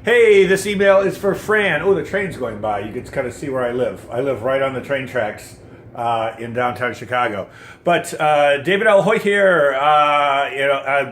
Hey, this email is for Fran. Oh, the train's going by. You can kind of see where I live. I live right on the train tracks in downtown Chicago. But David L. Hoyt here.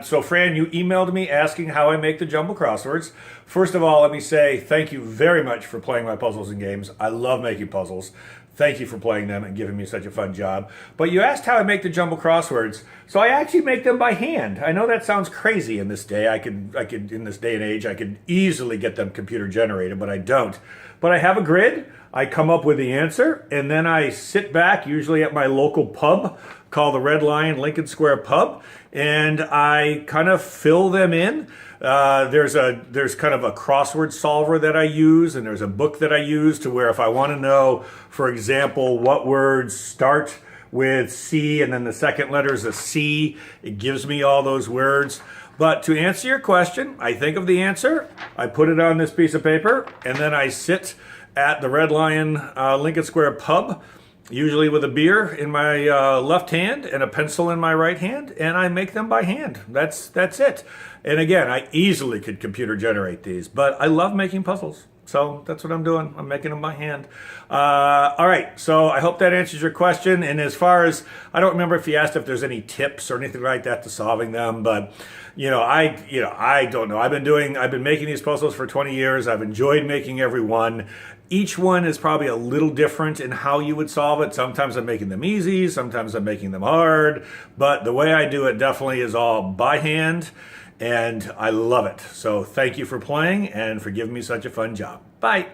So Fran, you emailed me asking how I make the jumble crosswords. First of all, let me say thank you very much for playing my puzzles and games. I love making puzzles. Thank you for playing them and giving me such a fun job. But you asked how I make the jumble crosswords, so I actually make them by hand. I know that sounds crazy in this day. I could in this day and age, I could easily get them computer generated, but I don't. But I have a grid. I come up with the answer, and then I sit back, usually at my local pub called the Red Lion Lincoln Square Pub, and I kind of fill them in. There's kind of a crossword solver that I use, and there's a book that I use to where if I want to know, for example, what words start with C and then the second letter is a C, it gives me all those words. But to answer your question, I think of the answer, I put it on this piece of paper, and then I sit at the Red Lion Lincoln Square Pub, usually with a beer in my left hand and a pencil in my right hand, and I make them by hand. That's it. And again, I easily could computer generate these, but I love making puzzles. So that's what I'm doing. I'm making them by hand. All right. So I hope that answers your question. And as far as, I don't remember if you asked if there's any tips or anything like that to solving them, but I don't know. I've been making these puzzles for 20 years. I've enjoyed making every one. Each one is probably a little different in how you would solve it. Sometimes I'm making them easy. Sometimes I'm making them hard. But the way I do it definitely is all by hand. And I love it. So thank you for playing and for giving me such a fun job. Bye.